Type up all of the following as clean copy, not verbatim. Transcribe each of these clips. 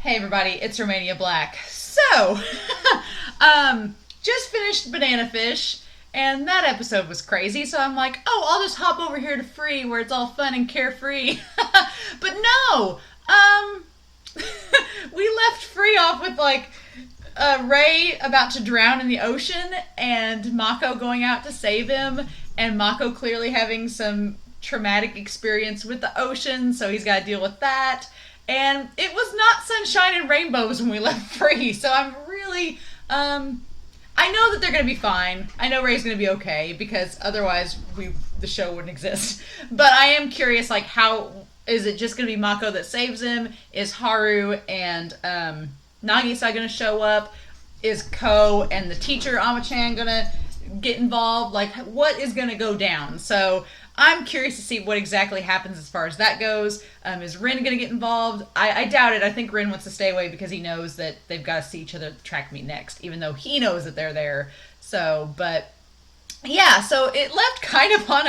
Hey everybody, it's Romania Black. So, just finished Banana Fish, and that episode was crazy, so I'm like, oh, I'll just hop over here to Free, where it's all fun and carefree. But no! We left Free off with, Ray about to drown in the ocean, and Mako going out to save him, and Mako clearly having some traumatic experience with the ocean, so he's got to deal with that. And it was not sunshine and rainbows when we left Free, so I'm really, I know that they're going to be fine. I know Ray's going to be okay, because otherwise the show wouldn't exist. But I am curious, how, is it just going to be Mako that saves him? Is Haru and Nagisa going to show up? Is Ko and the teacher, Ama-chan, going to get involved? What is going to go down? So I'm curious to see what exactly happens as far as that goes. Is Rin going to get involved? I doubt it. I think Rin wants to stay away because he knows that they've got to see each other track meet next, even though he knows that they're there. So, but yeah, so it left kind of on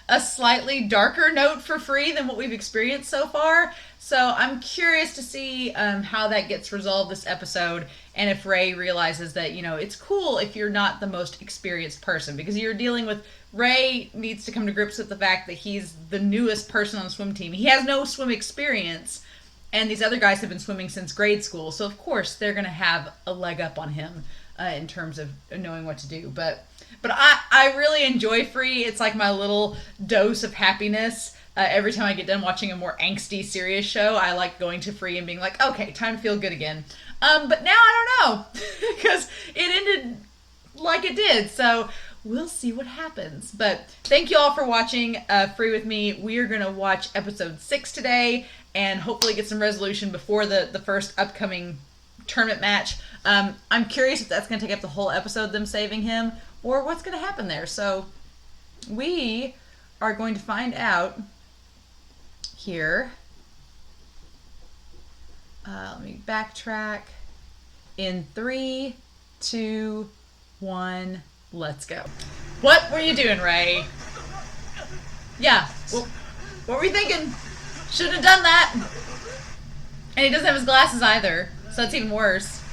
a slightly darker note for Free than what we've experienced so far. So I'm curious to see how that gets resolved this episode, and if Ray realizes that, it's cool if you're not the most experienced person, because you're dealing with Ray needs to come to grips with the fact that he's the newest person on the swim team. He has no swim experience, and these other guys have been swimming since grade school, so of course they're going to have a leg up on him in terms of knowing what to do. But I really enjoy Free. It's like my little dose of happiness. Every time I get done watching a more angsty, serious show, I like going to Free and being like, okay, time to feel good again. But now I don't know, because it ended like it did, so we'll see what happens. But thank you all for watching Free with me. We are going to watch episode 6 today, and hopefully get some resolution before the first upcoming tournament match. I'm curious if that's going to take up the whole episode, them saving him, or what's going to happen there. So we are going to find out here. Let me backtrack. In 3, 2, 1, let's go. What were you doing, Ray? Yeah, well, what were you thinking? Shouldn't have done that. And he doesn't have his glasses either, so that's even worse.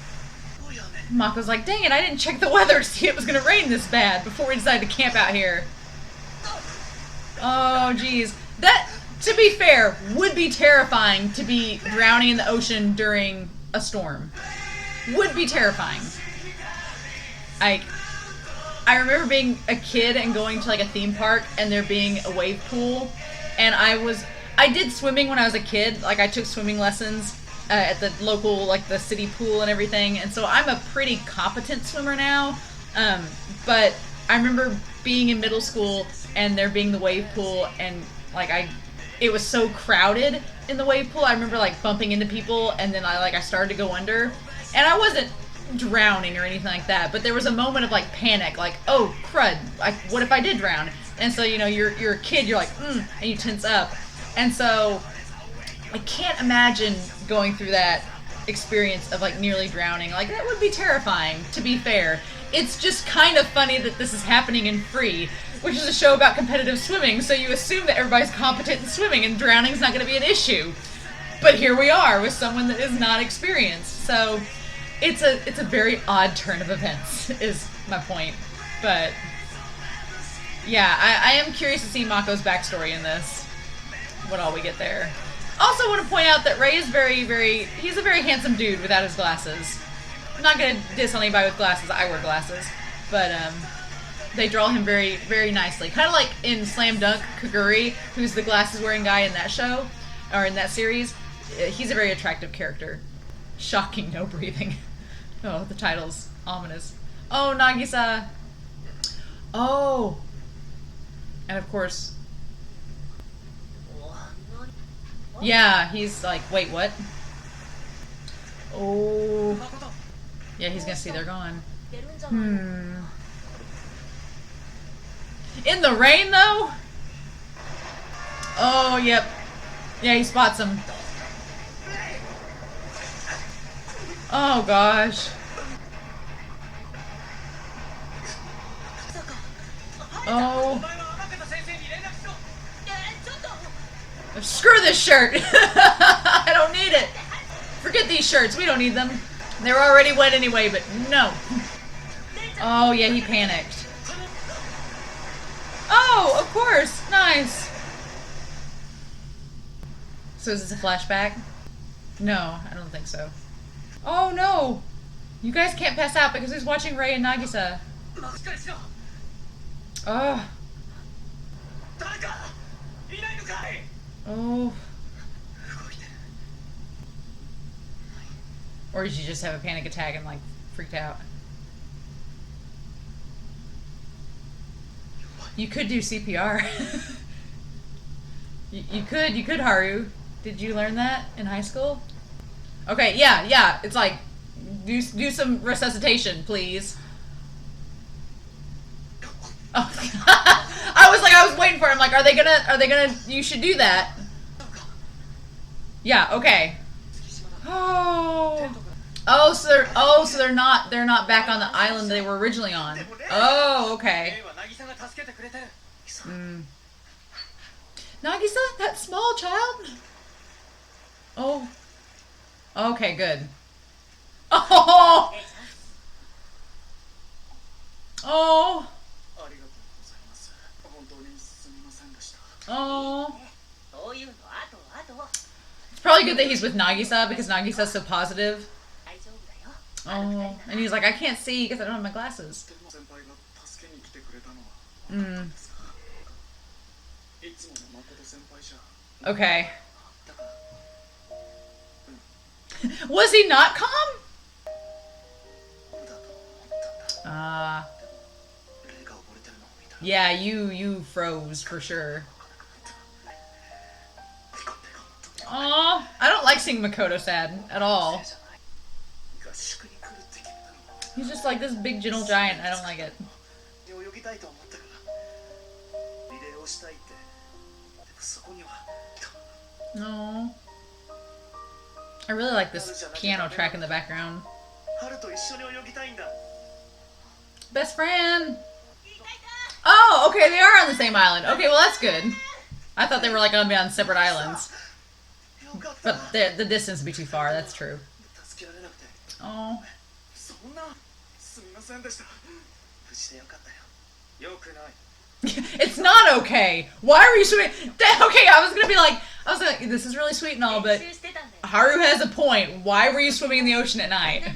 Mako's like, dang it, I didn't check the weather to see it was going to rain this bad before we decided to camp out here. Oh, geez. That, to be fair, would be terrifying to be drowning in the ocean during a storm. Would be terrifying. I remember being a kid and going to a theme park and there being a wave pool, and I did swimming when I was a kid. I took swimming lessons at the local, the city pool and everything, and so I'm a pretty competent swimmer now. But I remember being in middle school and there being the wave pool, and it was so crowded in the wave pool. I remember bumping into people, and then I started to go under, and I wasn't drowning or anything like that, but there was a moment of panic, oh crud, what if I did drown? And so you're a kid, you're and you tense up, and so I can't imagine going through that experience of nearly drowning. That would be terrifying, to be fair. It's just kind of funny that this is happening in Free, which is a show about competitive swimming, so you assume that everybody's competent in swimming and drowning's not going to be an issue. But here we are with someone that is not experienced, so it's a very odd turn of events, is my point. But yeah, I am curious to see Mako's backstory in this, what all we get there. Also want to point out that Ray is he's a very handsome dude without his glasses. I'm not going to diss on anybody with glasses, I wear glasses, but they draw him very, very nicely. Kind of like in Slam Dunk, Kaguri, who's the glasses-wearing guy in that show, or in that series. He's a very attractive character. Shocking no breathing. Oh, the title's ominous. Oh, Nagisa. Oh. And of course. Yeah, he's wait, what? Oh. Yeah, he's gonna see they're gone. In the rain, though? Oh, yep. Yeah, he spots him. Oh, gosh. Oh. Screw this shirt! I don't need it! Forget these shirts. We don't need them. They were already wet anyway, but no. Oh, yeah, he panicked. Oh, of course. Nice. So is this a flashback? No, I don't think so. Oh, no. You guys can't pass out because he's watching Rei and Nagisa. Oh. Oh. Or did you just have a panic attack and like freaked out? You could do CPR. you could, Haru. Did you learn that in high school? Okay, yeah. It's like do some resuscitation, please. Oh. I was waiting for him. Like, are they gonna? You should do that. Yeah. Okay. So they're not back on the island they were originally on. Oh, okay. Nagisa, that small child. Oh. Okay, good. Oh. Oh. Oh. It's probably good that he's with Nagisa because Nagisa's so positive. Oh, and he's like, I can't see because I don't have my glasses. Okay. Was he not calm? Yeah, you froze for sure. Aw, I don't like seeing Makoto sad at all. He's just like this big gentle giant. I don't like it. No. I really like this piano track in the background. Best friend! Oh, okay, they are on the same island. Okay, well that's good. I thought they were like gonna be on separate islands. But the distance would be too far, that's true. Oh. It's not okay. Why are you swimming? Okay, I was like, this is really sweet and all, but Haru has a point. Why were you swimming in the ocean at night?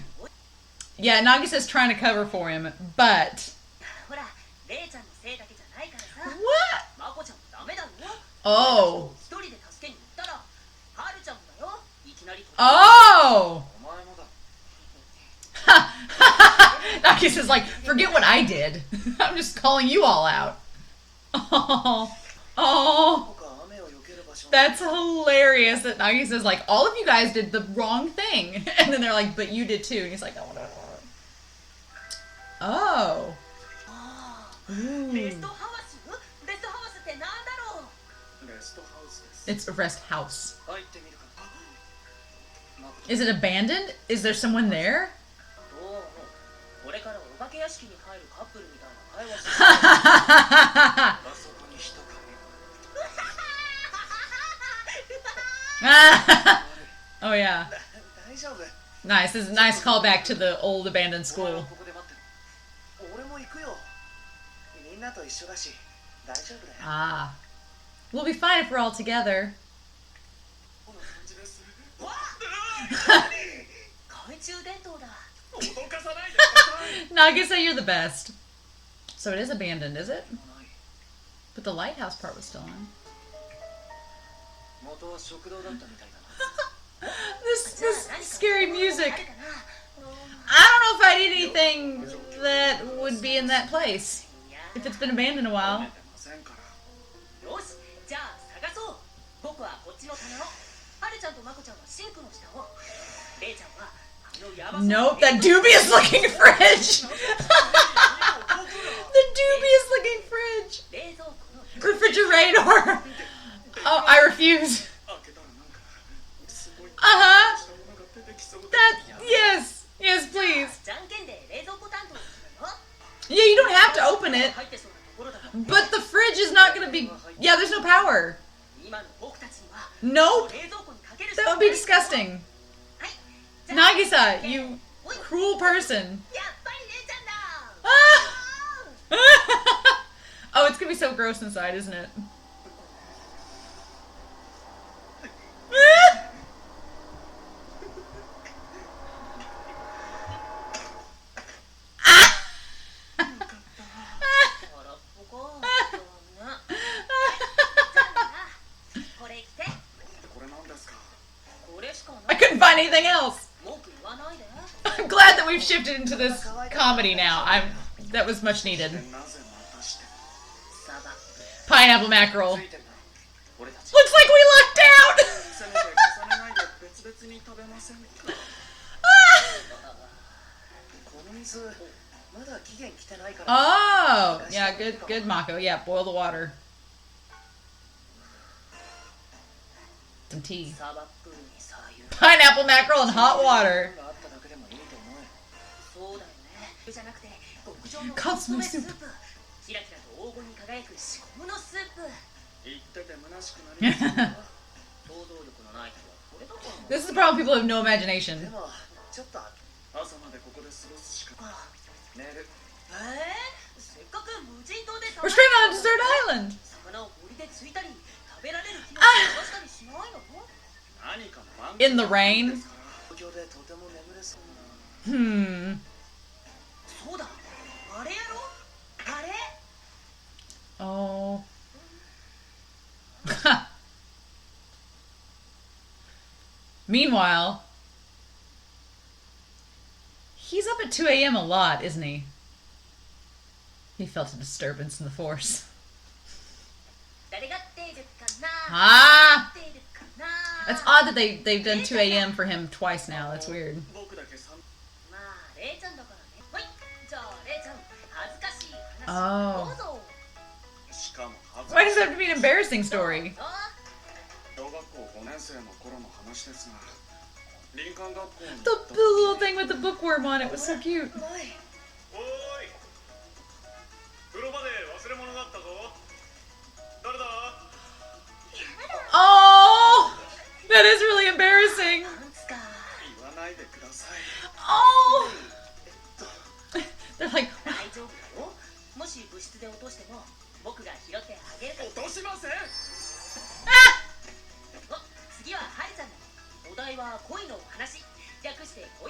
Yeah, Nagisa's trying to cover for him, but what? Oh. Oh. Nagisa's like, forget what I did. I'm just calling you all out. Oh. Oh. That's hilarious that Nagisa's like, all of you guys did the wrong thing. And then they're like, but you did too. And he's like, oh, no. Oh. Ooh. It's a rest house. Is it abandoned? Is there someone there? Oh yeah. Nice. This is a nice callback to the old abandoned school. Ah. We'll be fine if we're all together. Nagisa, you're the best. So it is abandoned, is it? But the lighthouse part was still on. This scary music. I don't know if I'd eat anything that would be in that place. If it's been abandoned a while. Nope, that dubious looking fridge! The dubious looking fridge! Refrigerator! Oh, I refuse. Uh-huh. Yes. Yes, please. Yeah, you don't have to open it. But the fridge is not gonna be... Yeah, there's no power. Nope. That would be disgusting. Nagisa, you cruel person. Ah! Oh, it's gonna be so gross inside, isn't it? I couldn't find anything else. I'm glad that we've shifted into this comedy now. That was much needed. Pineapple mackerel. Looks like we lucked out! Oh! Yeah, good Mako. Yeah, boil the water. Some tea. Pineapple mackerel and hot water. Cosmo soup. This is the problem, people have no imagination. We're straight on a desert island. In the rain. Oh. Meanwhile, he's up at 2 a.m. a lot, isn't he? He felt a disturbance in the force. Ah! That's odd that they've done 2 a.m. for him twice now. That's weird. Oh. Why does it have to be an embarrassing story? The little thing with the bookworm on it was so cute. Oh! That is really embarrassing. Oh! They're like... Ah!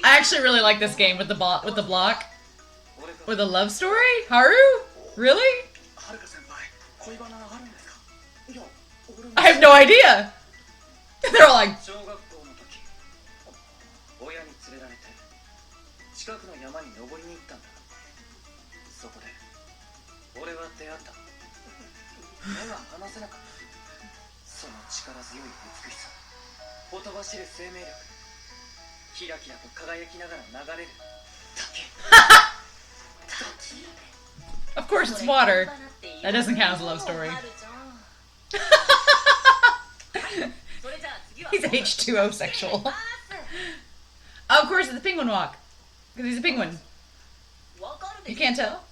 I actually really like this game with the block. With a love story? Haru? Really? I have no idea. They're all like... Of course it's water. That doesn't count as a love story. He's H2O sexual. Of course it's the penguin walk. Because he's a penguin. You can't tell?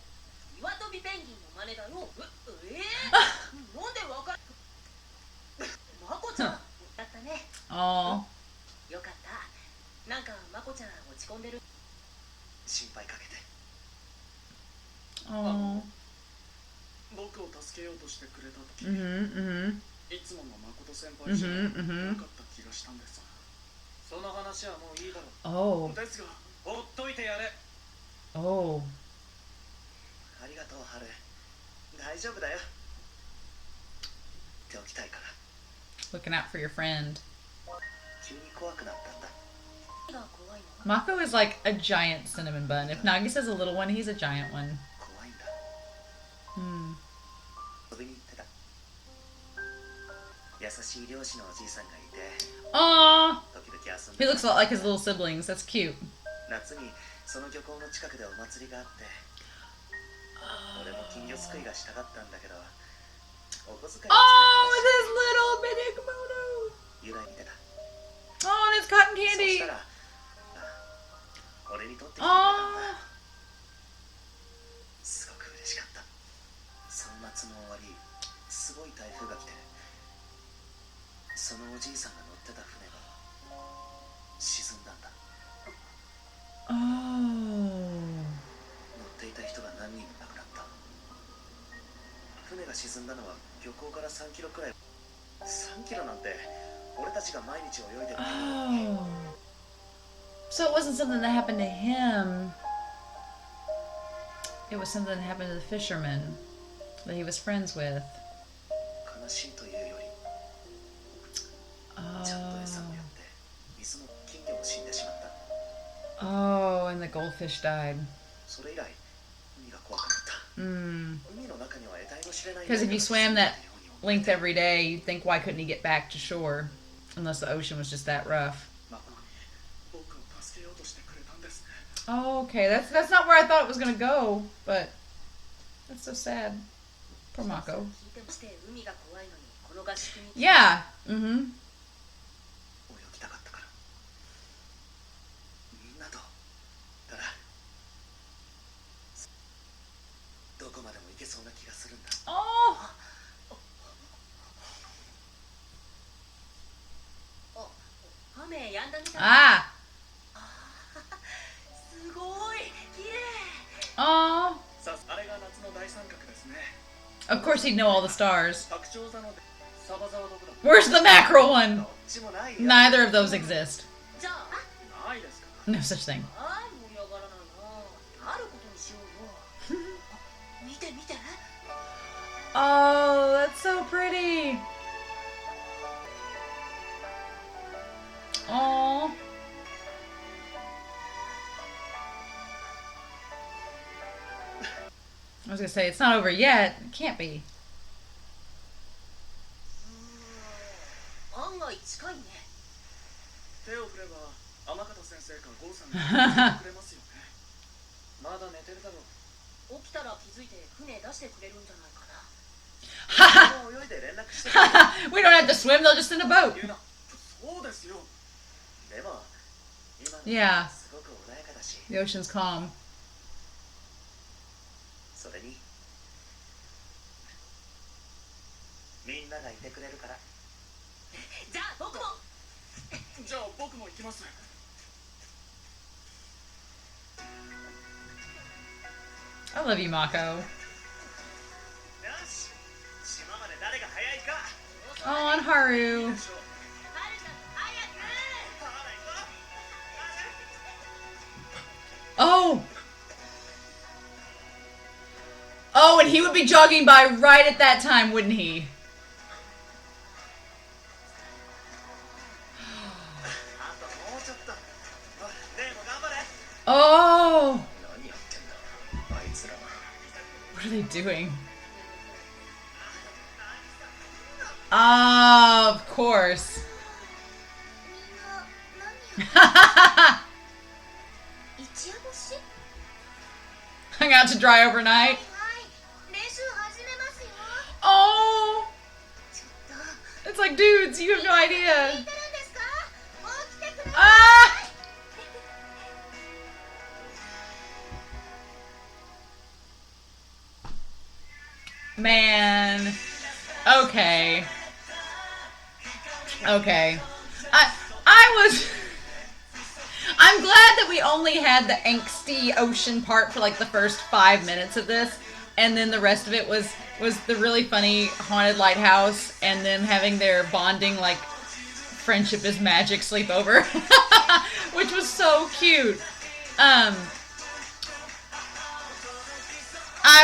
Oh. Oh. Oh. Oh. Looking out for your friend. Mako is like a giant cinnamon bun. If Nagisa's a little one, he's a giant one. Aww! He looks a lot like his little siblings. That's cute. Oh, with his little bitty kimono. Oh, and it's cotton candy. Oh. Oh. So it wasn't something that happened to him. It was something that happened to the fisherman that he was friends with. Oh, and the goldfish died. Because if you swam that length every day, you'd think, why couldn't he get back to shore? Unless the ocean was just that rough. Oh, okay. That's not where I thought it was going to go, but that's so sad. Poor Mako. Yeah. Mm-hmm. Oh. Ah. Oh. Of course he'd know all the stars. Where's the mackerel one? Neither of those exist. No such thing. Oh, that's so pretty. Oh. I was gonna say, it's not over yet. It can't be. We don't have to swim, they'll just send a boat. Yeah. The ocean's calm. I love you, Mako. Oh, and Haru. Oh! Oh, and he would be jogging by right at that time, wouldn't he? Oh! What are they doing? Of course. Hung out to dry overnight. Oh! It's like, dudes, you have no idea. Ah! Man. Okay. Okay. I'm glad that we only had the angsty ocean part for like the first 5 minutes of this, and then the rest of it was the really funny haunted lighthouse, and then having their bonding like friendship is magic sleepover, which was so cute. I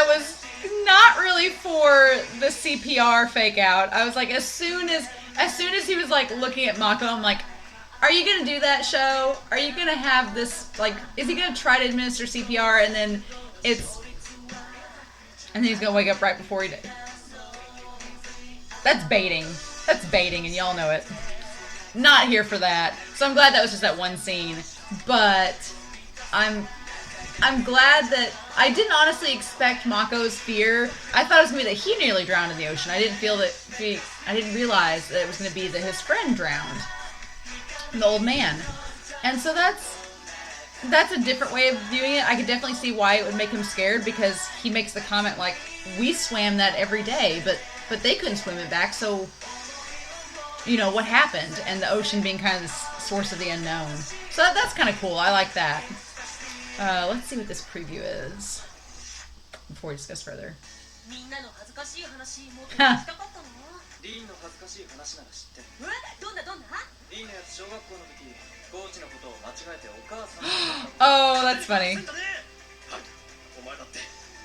was not really for the CPR fake out. I was like, as soon as he was like looking at Mako, I'm like, are you gonna do that show? Are you gonna have this, like, is he gonna try to administer CPR and then he's gonna wake up right before he does? That's baiting. That's baiting, and y'all know it. Not here for that. So I'm glad that was just that one scene. But I'm glad that I didn't honestly expect Mako's fear. I thought it was gonna be that he nearly drowned in the ocean. I didn't realize that it was gonna be that his friend drowned. The old man. And so that's a different way of viewing it. I could definitely see why it would make him scared, because he makes the comment like, we swam that every day, but they couldn't swim it back, so you know what happened, and the ocean being kind of the source of the unknown. So that's kind of cool. I like that. Let's see what this preview is before we discuss further. みんなの恥ずかしい話もっと聞きたかったな。リンの恥ずかしい話なら知ってる。どんなリンのやつ小学校の時コーチのことを間違えてお母さんに Oh, that's funny. お前だって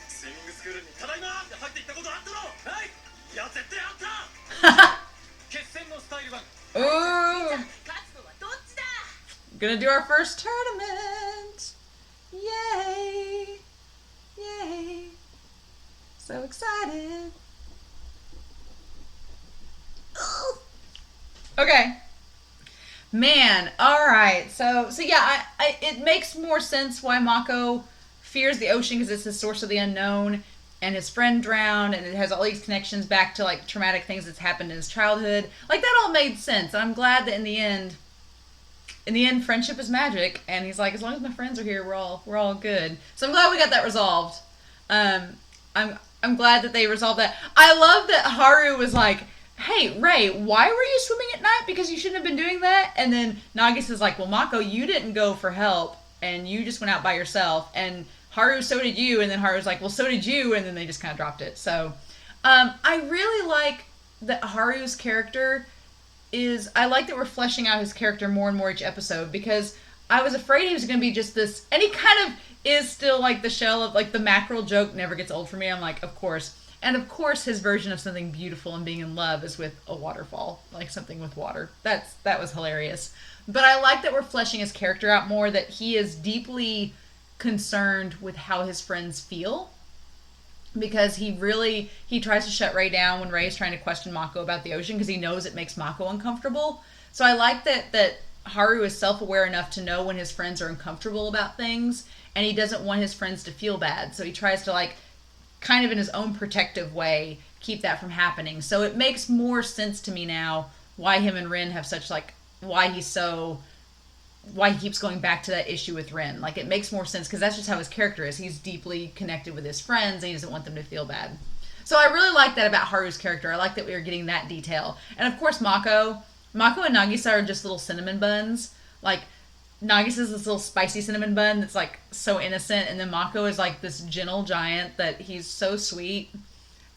スイミングスクールにただいまって入っていったことあったろ。はい、いや絶対あった決戦のスタイル版。 Ooh, 勝つのはどっちだ。 gonna do our first tournament. Yay! Yay! So excited. Okay. Man, alright. So yeah, it makes more sense why Mako fears the ocean, because it's the source of the unknown, and his friend drowned, and it has all these connections back to like traumatic things that's happened in his childhood. Like that all made sense, and I'm glad that in the end, friendship is magic, and he's like, as long as my friends are here, we're all good. So I'm glad we got that resolved. I'm glad that they resolved that. I love that Haru was like, hey, Rei, why were you swimming at night? Because you shouldn't have been doing that. And then Nagisa's like, well, Mako, you didn't go for help, and you just went out by yourself. And Haru, so did you. And then Haru's like, well, so did you. And then they just kind of dropped it. So I really like that Haru's character is... I like that we're fleshing out his character more and more each episode, because I was afraid he was going to be just this... And he kind of is still like the shell of... Like the mackerel joke never gets old for me. I'm like, of course... And of course, his version of something beautiful and being in love is with a waterfall, like something with water. That was hilarious. But I like that we're fleshing his character out more, that he is deeply concerned with how his friends feel. Because he tries to shut Rei down when Rei is trying to question Mako about the ocean, because he knows it makes Mako uncomfortable. So I like that Haru is self-aware enough to know when his friends are uncomfortable about things, and he doesn't want his friends to feel bad. So he tries to, like, kind of in his own protective way, keep that from happening. So it makes more sense to me now why him and Rin have such, like, why he keeps going back to that issue with Rin. Like, it makes more sense, because that's just how his character is. He's deeply connected with his friends, and he doesn't want them to feel bad. So I really like that about Haru's character. I like that we are getting that detail. And of course, Mako and Nagisa are just little cinnamon buns. Like, Nagisa's this little spicy cinnamon bun that's like so innocent, and then Mako is like this gentle giant that he's so sweet.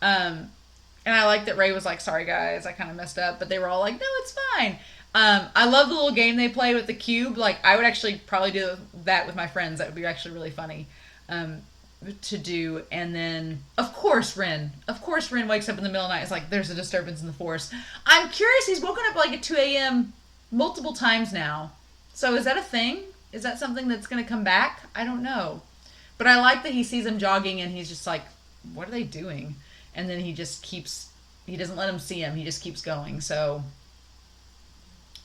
And I like that Rei was like, sorry guys, I kind of messed up, but they were all like, no, it's fine. I love the little game they play with the cube. Like, I would actually probably do that with my friends. That would be actually really funny to do. And then of course Rin wakes up in the middle of the night. It's like, there's a disturbance in the forest. I'm curious, he's woken up like at 2 a.m. multiple times now. So is that a thing? Is that something that's going to come back? I don't know. But I like that he sees them jogging and he's just like, what are they doing? And then he doesn't let them see him. He just keeps going. So,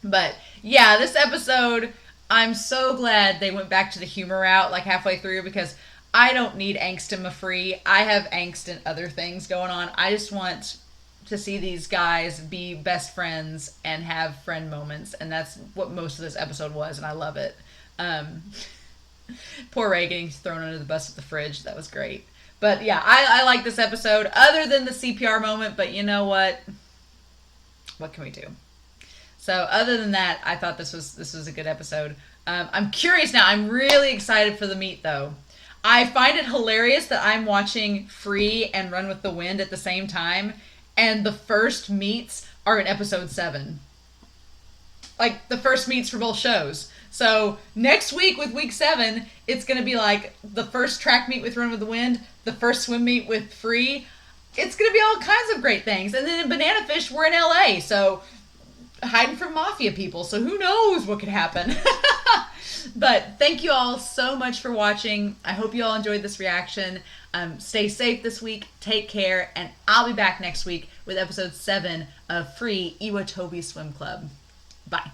but yeah, this episode, I'm so glad they went back to the humor route like halfway through, because I don't need angst in Mafree. I have angst in other things going on. I just want to see these guys be best friends and have friend moments, and that's what most of this episode was, and I love it. Poor Rei getting thrown under the bus at the fridge. That was great. But yeah, I like this episode, other than the CPR moment, but you know what? What can we do? So other than that, I thought this was a good episode. I'm curious now. I'm really excited for the meet, though. I find it hilarious that I'm watching Free and Run with the Wind at the same time, and the first meets are in episode 7. Like, the first meets for both shows. So, next week with week 7, it's going to be like the first track meet with Run with the Wind, the first swim meet with Free. It's going to be all kinds of great things. And then in Banana Fish, we're in LA, so hiding from mafia people. So who knows what could happen. But thank you all so much for watching. I hope you all enjoyed this reaction. Stay safe this week. Take care. And I'll be back next week with episode 7 of Free Iwatobi Swim Club. Bye.